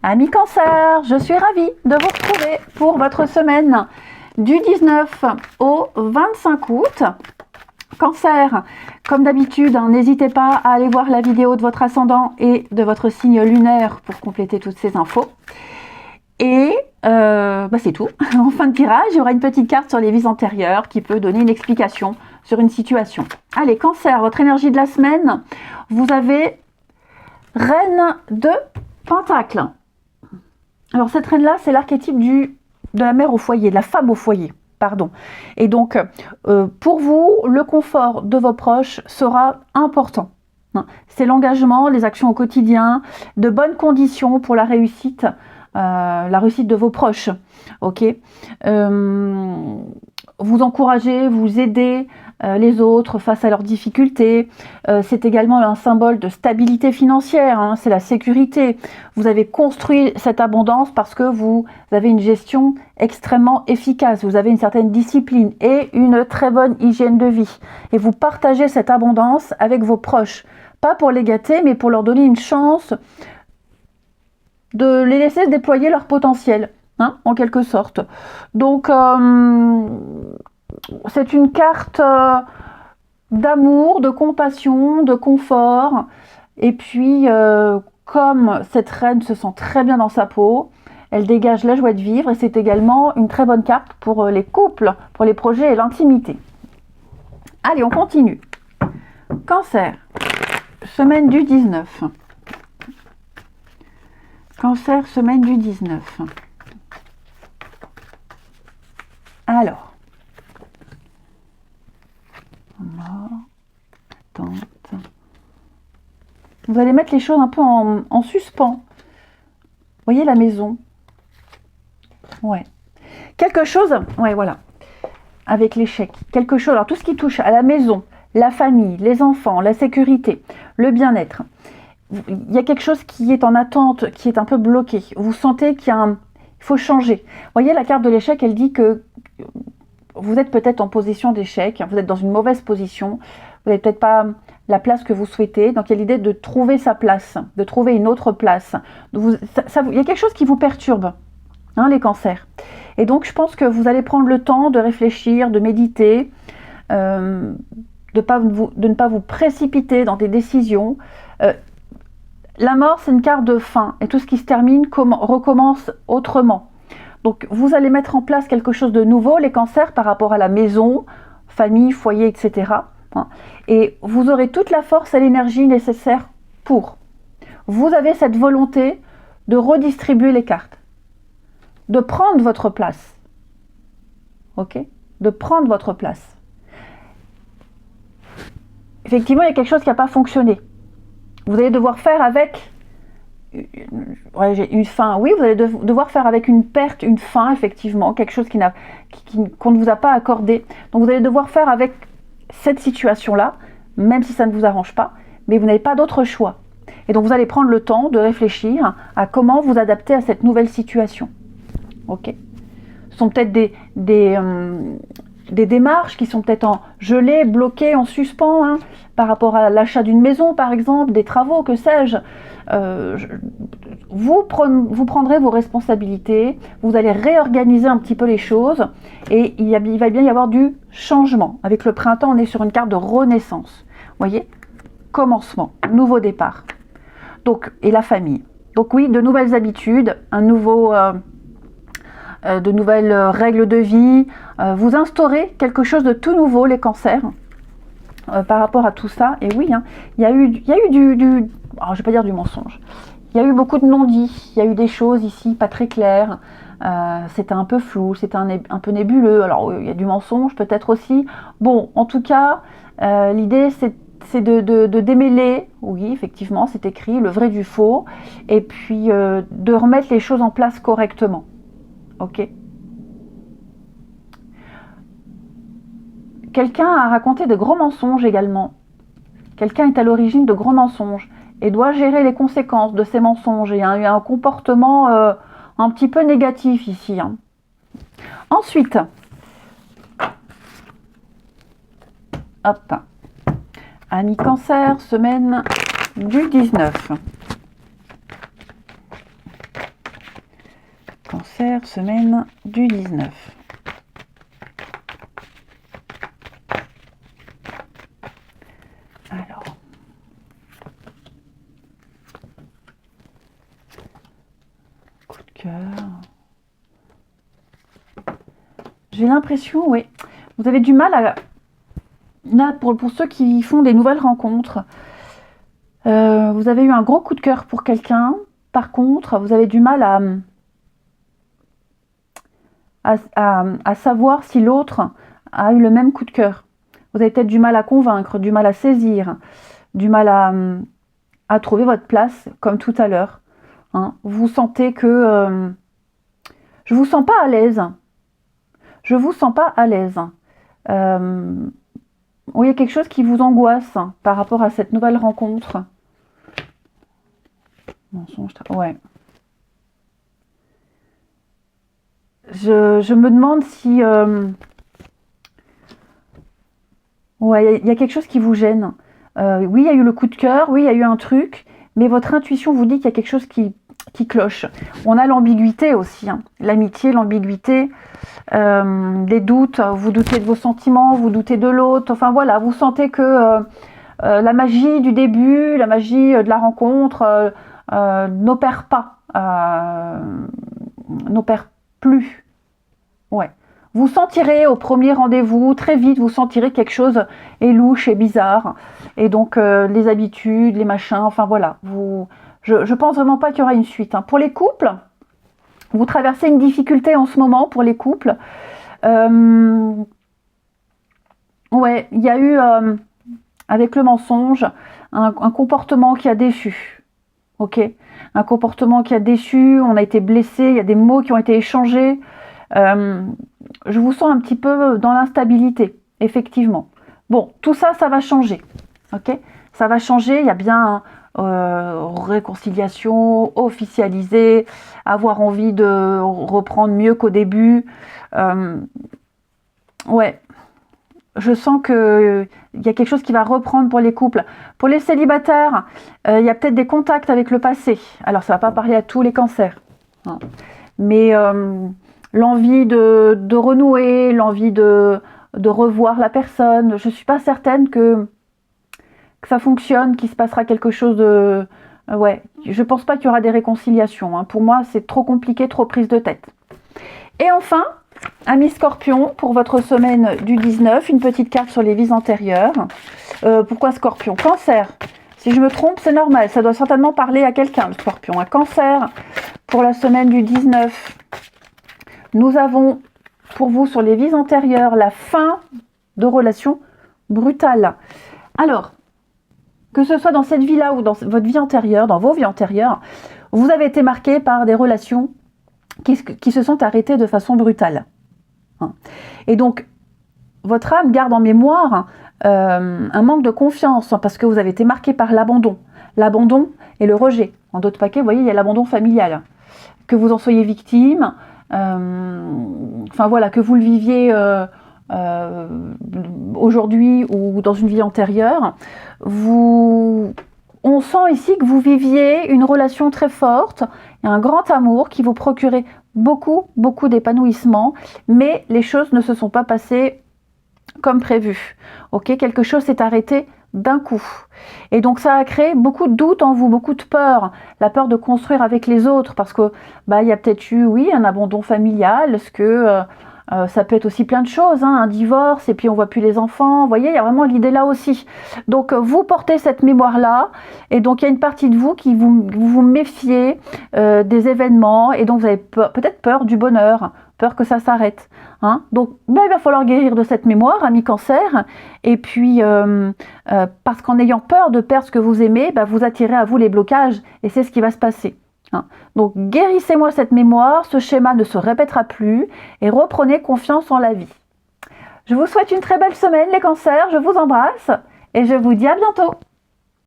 Amis Cancer, je suis ravie de vous retrouver pour votre semaine du 19 au 25 août. Cancer, comme d'habitude, n'hésitez pas à aller voir la vidéo de votre ascendant et de votre signe lunaire pour compléter toutes ces infos. Et c'est tout. En fin de tirage, il y aura une petite carte sur les vies antérieures qui peut donner une explication sur une situation. Allez, Cancer, votre énergie de la semaine, vous avez Reine de Pentacle. Alors cette reine-là, c'est l'archétype de la mère au foyer, de la femme au foyer, pardon. Et donc, pour vous, le confort de vos proches sera important. C'est l'engagement, les actions au quotidien, de bonnes conditions pour la réussite de vos proches. Ok, vous encouragez, vous aidez les autres face à leurs difficultés. C'est également un symbole de stabilité financière, c'est la sécurité. Vous avez construit cette abondance parce que vous avez une gestion extrêmement efficace, vous avez une certaine discipline et une très bonne hygiène de vie. Et vous partagez cette abondance avec vos proches, pas pour les gâter, mais pour leur donner une chance de les laisser déployer leur potentiel, en quelque sorte. Donc, c'est une carte d'amour, de compassion, de confort. Et puis, comme cette reine se sent très bien dans sa peau, elle dégage la joie de vivre et c'est également une très bonne carte pour les couples, pour les projets et l'intimité. Allez, on continue. Cancer, semaine du 19. Cancer, semaine du 19. Alors, attente. Vous allez mettre les choses un peu en suspens. Vous voyez la maison? Ouais. Quelque chose, ouais, voilà. Avec l'échec. Quelque chose, alors tout ce qui touche à la maison, la famille, les enfants, la sécurité, le bien-être. Il y a quelque chose qui est en attente, qui est un peu bloqué. Vous sentez qu'il faut changer. Vous voyez, la carte de l'échec, elle dit que vous êtes peut-être en position d'échec, vous êtes dans une mauvaise position, vous n'avez peut-être pas la place que vous souhaitez, donc il y a l'idée de trouver sa place, de trouver une autre place. Il y a quelque chose qui vous perturbe, les cancers. Et donc je pense que vous allez prendre le temps de réfléchir, de méditer, de ne pas vous précipiter dans des décisions. La mort, c'est une carte de fin, et tout ce qui se termine recommence autrement. Donc, vous allez mettre en place quelque chose de nouveau, les cancers, par rapport à la maison, famille, foyer, etc. Et vous aurez toute la force et l'énergie nécessaire pour. Vous avez cette volonté de redistribuer les cartes, de prendre votre place. Ok ? De prendre votre place. Effectivement, il y a quelque chose qui n'a pas fonctionné. Vous allez devoir faire avec une fin. Oui, vous allez devoir faire avec une perte, une fin, effectivement, quelque chose qu'on ne vous a pas accordé. Donc vous allez devoir faire avec cette situation-là, même si ça ne vous arrange pas, mais vous n'avez pas d'autre choix. Et donc vous allez prendre le temps de réfléchir à comment vous adapter à cette nouvelle situation. Ok ? Ce sont peut-être des démarches qui sont peut-être en gelée, bloquées, en suspens, par rapport à l'achat d'une maison, par exemple, des travaux, que sais-je. Vous prendrez vos responsabilités, vous allez réorganiser un petit peu les choses et il va bien y avoir du changement. Avec le printemps, on est sur une carte de renaissance. Vous voyez ? Commencement, nouveau départ. Donc, et la famille. Donc oui, de nouvelles habitudes, de nouvelles règles de vie. Vous instaurez quelque chose de tout nouveau, les cancers, par rapport à tout ça. Et oui, il y a eu du alors, je ne vais pas dire du mensonge. Il y a eu beaucoup de non-dits. Il y a eu des choses ici pas très claires. C'était un peu flou, c'était un peu nébuleux. Alors, il y a du mensonge peut-être aussi. Bon, en tout cas, l'idée, c'est de démêler, oui, effectivement, c'est écrit, le vrai du faux, et puis de remettre les choses en place correctement. Ok. Quelqu'un a raconté de gros mensonges également. Quelqu'un est à l'origine de gros mensonges et doit gérer les conséquences de ces mensonges. Il y a eu un comportement un petit peu négatif ici. Ensuite, hop, Amis Cancer, semaine du 19. Cancer, semaine du 19. Alors. Coup de cœur. J'ai l'impression, oui, vous avez du mal à... Là, pour ceux qui font des nouvelles rencontres, vous avez eu un gros coup de cœur pour quelqu'un. Par contre, vous avez du mal à savoir si l'autre a eu le même coup de cœur. Vous avez peut-être du mal à convaincre, du mal à saisir, du mal à trouver votre place, comme tout à l'heure. Hein. Vous sentez que... je ne vous sens pas à l'aise. Je ne vous sens pas à l'aise. Il y a quelque chose qui vous angoisse par rapport à cette nouvelle rencontre. Mensonge, ouais. Je me demande si... ouais, il y a quelque chose qui vous gêne. Oui, il y a eu le coup de cœur, oui, il y a eu un truc, mais votre intuition vous dit qu'il y a quelque chose qui cloche. On a l'ambiguïté aussi, hein. L'amitié, l'ambiguïté, des doutes, vous doutez de vos sentiments, vous doutez de l'autre, enfin voilà, vous sentez que la magie du début, la magie de la rencontre n'opère pas, n'opère plus. Ouais. Vous sentirez au premier rendez-vous, très vite, vous sentirez quelque chose est louche et bizarre. Et donc, les habitudes, les machins, enfin voilà. Je pense vraiment pas qu'il y aura une suite. Hein. Pour les couples, vous traversez une difficulté en ce moment pour les couples. Ouais, il y a eu, avec le mensonge, un comportement qui a déçu. Ok, un comportement qui a déçu, on a été blessé, il y a des mots qui ont été échangés. Je vous sens un petit peu dans l'instabilité, effectivement. Bon, tout ça, ça va changer. Ok, ça va changer. Il y a bien réconciliation, officialiser, avoir envie de reprendre mieux qu'au début. Ouais, je sens que il y a quelque chose qui va reprendre pour les couples. Pour les célibataires, il y a peut-être des contacts avec le passé. Alors, ça ne va pas parler à tous les cancers. Hein. Mais l'envie de renouer, l'envie de revoir la personne, je ne suis pas certaine que ça fonctionne, qu'il se passera quelque chose de... ouais, je ne pense pas qu'il y aura des réconciliations. Hein. Pour moi, c'est trop compliqué, trop prise de tête. Et enfin... Amis Scorpion, pour votre semaine du 19, une petite carte sur les vies antérieures. Pourquoi Scorpion? Cancer. Si je me trompe, c'est normal. Ça doit certainement parler à quelqu'un, le Scorpion. Un Cancer, pour la semaine du 19. Nous avons, pour vous, sur les vies antérieures, la fin de relations brutales. Alors, que ce soit dans cette vie-là ou dans votre vie antérieure, dans vos vies antérieures, vous avez été marqué par des relations qui se sont arrêtés de façon brutale. Et donc, votre âme garde en mémoire un manque de confiance, parce que vous avez été marqué par l'abandon. L'abandon et le rejet. En d'autres paquets, vous voyez, il y a l'abandon familial. Que vous en soyez victime, enfin voilà, que vous le viviez aujourd'hui ou dans une vie antérieure, on sent ici que vous viviez une relation très forte, et un grand amour qui vous procurait beaucoup d'épanouissement, mais les choses ne se sont pas passées comme prévu. Ok, quelque chose s'est arrêté d'un coup. Et donc ça a créé beaucoup de doutes en vous, beaucoup de peur. La peur de construire avec les autres, parce que il y a peut-être eu, oui, un abandon familial, parce que ça peut être aussi plein de choses, hein, un divorce, et puis on voit plus les enfants. Vous voyez, il y a vraiment l'idée là aussi. Donc vous portez cette mémoire-là, et donc il y a une partie de vous qui vous méfiez des événements, et donc vous avez peut-être peur du bonheur, peur que ça s'arrête. Hein. Donc il va falloir guérir de cette mémoire, ami Cancer, et puis parce qu'en ayant peur de perdre ce que vous aimez, vous attirez à vous les blocages, et c'est ce qui va se passer. Hein. Donc guérissez-moi cette mémoire, ce schéma ne se répétera plus, et reprenez confiance en la vie. Je vous souhaite une très belle semaine les cancers, je vous embrasse, et je vous dis à bientôt.